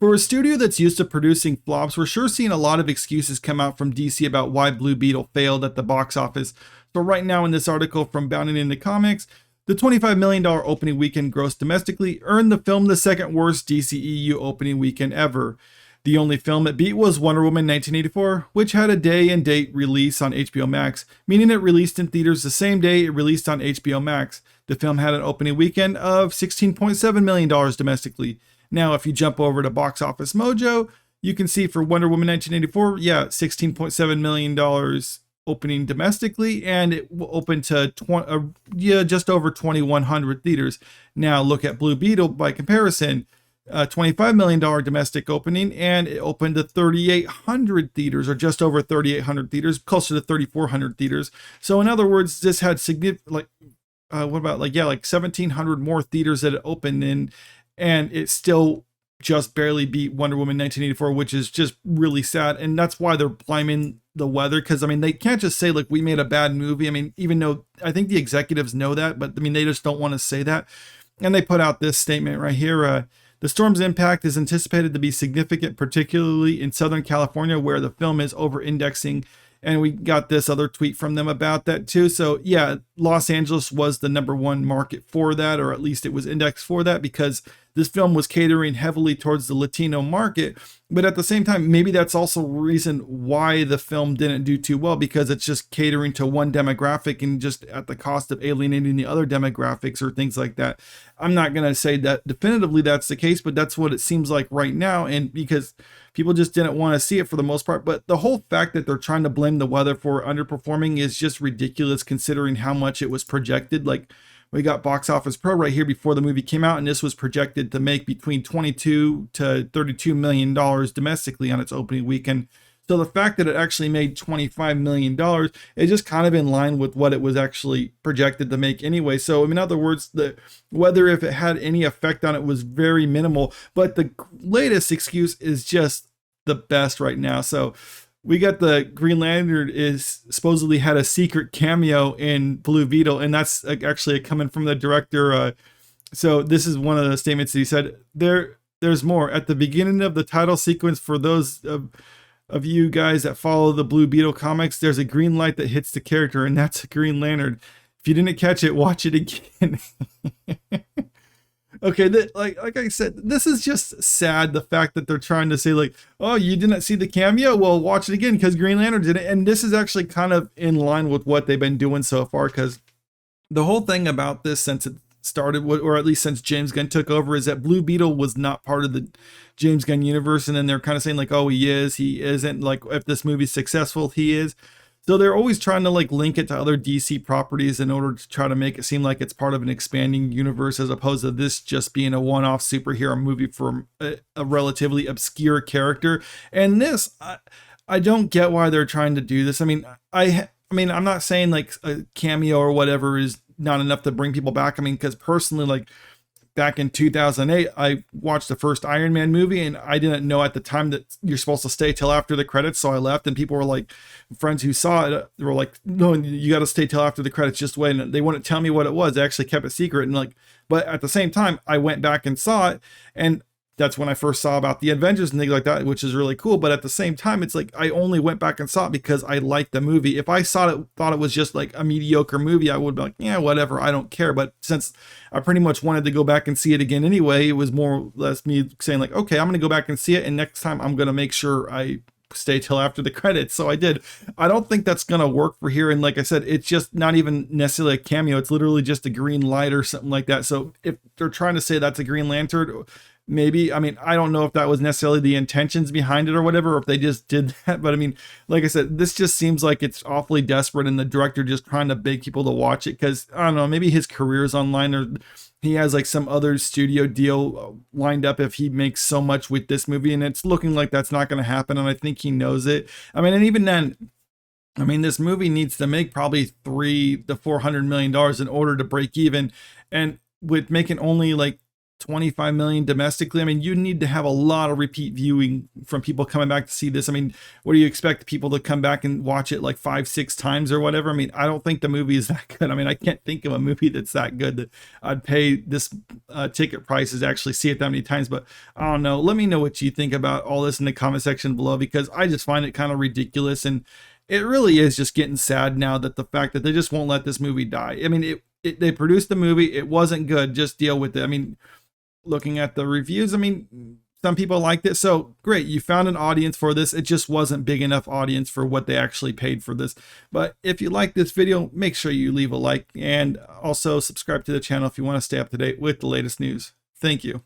For a studio that's used to producing flops, we're sure seeing a lot of excuses come out from DC about why Blue Beetle failed at the box office. So right now in this article from Bounding Into Comics, the $25 million opening weekend gross domestically earned the film the second worst DCEU opening weekend ever. The only film it beat was Wonder Woman 1984, which had a day and date release on HBO Max, meaning it released in theaters the same day it released on HBO Max. The film had an opening weekend of $16.7 million domestically. Now, if you jump over to Box Office Mojo, you can see for Wonder Woman 1984, $16.7 million opening domestically, and it will open to just over 2,100 theaters. Now, look at Blue Beetle by comparison. $25 million domestic opening, and it opened to 3,800 theaters, or just over 3,800 theaters, closer to 3,400 theaters. So in other words, this had significant, 1,700 more theaters that it opened in, and it still just barely beat Wonder Woman 1984, which is just really sad. And that's why they're blaming the weather, because I mean, they can't just say like we made a bad movie. I mean, even though I think the executives know that, but I mean, they just don't want to say that. And they put out this statement right here. The storm's impact is anticipated to be significant, particularly in Southern California, where the film is over-indexing. And we got this other tweet from them about that too. So yeah, Los Angeles was the #1 market for that, or at least it was indexed for that, because this film was catering heavily towards the Latino market. But at the same time, maybe that's also a reason why the film didn't do too well, because it's just catering to one demographic and just at the cost of alienating the other demographics or things like that. I'm not going to say that definitively that's the case, but that's what it seems like right now. And because people just didn't want to see it for the most part. But the whole fact that they're trying to blame the weather for underperforming is just ridiculous, considering how much it was projected. Like, we got Box Office Pro right here before the movie came out, and this was projected to make between $22 to $32 million domestically on its opening weekend. So the fact that it actually made $25 million is just kind of in line with what it was actually projected to make anyway. So in other words, the weather, if it had any effect on it, was very minimal. But the latest excuse is just the best right now. So we got the Green Lantern is supposedly had a secret cameo in Blue Beetle, and that's actually coming from the director. So this is one of the statements that he said. There's more. At the beginning of the title sequence, for those of you guys that follow the Blue Beetle comics, there's a green light that hits the character, and that's a Green Lantern. If you didn't catch it, watch it again. Okay, like I said, this is just sad, the fact that they're trying to say like, oh, you didn't see the cameo? Well, watch it again because Green Lantern did it. And this is actually kind of in line with what they've been doing so far, because the whole thing about this since it started, or at least since James Gunn took over, is that Blue Beetle was not part of the James Gunn universe. And then they're kind of saying like, oh, he is, he isn't. Like, if this movie's successful, he is. So they're always trying to like link it to other DC properties in order to try to make it seem like it's part of an expanding universe, as opposed to this just being a one-off superhero movie for a relatively obscure character. And this, I don't get why they're trying to do this. I mean, I'm not saying like a cameo or whatever is not enough to bring people back. I mean, because personally, like, back in 2008, I watched the first Iron Man movie, and I didn't know at the time that you're supposed to stay till after the credits. So I left, and people were like, friends who saw it, they were like, no, you got to stay till after the credits, just wait. And they wouldn't tell me what it was. They actually kept it secret. And like, but at the same time, I went back and saw it, and that's when I first saw about the Avengers and things like that, which is really cool. But at the same time, it's like, I only went back and saw it because I liked the movie. If I thought it was just like a mediocre movie, I would be like, yeah, whatever, I don't care. But since I pretty much wanted to go back and see it again anyway, it was more or less me saying like, okay, I'm going to go back and see it. And next time I'm going to make sure I stay till after the credits. So I did. I don't think that's going to work for here. And like I said, it's just not even necessarily a cameo. It's literally just a green light or something like that. So if they're trying to say that's a Green Lantern, maybe, I mean, I don't know if that was necessarily the intentions behind it or whatever, or if they just did that. But I mean, like I said, this just seems like it's awfully desperate, and the director just trying to beg people to watch it because, I don't know, maybe his career's online, or he has like some other studio deal lined up if he makes so much with this movie, and it's looking like that's not going to happen. And I think he knows it. I mean, and even then, I mean, this movie needs to make probably $300 to $400 million in order to break even. And with making only like 25 million domestically. I mean, you need to have a lot of repeat viewing from people coming back to see this. I mean, what do you expect people to come back and watch it like 5-6 times or whatever? I mean, I don't think the movie is that good. I mean, I can't think of a movie that's that good that I'd pay this ticket prices to actually see it that many times. But I don't know. Let me know what you think about all this in the comment section below, because I just find it kind of ridiculous. And it really is just getting sad now that the fact that they just won't let this movie die. I mean, they produced the movie. It wasn't good. Just deal with it. I mean, looking at the reviews, I mean, some people liked it. So great. You found an audience for this. It just wasn't big enough audience for what they actually paid for this. But if you like this video, make sure you leave a like and also subscribe to the channel if you want to stay up to date with the latest news. Thank you.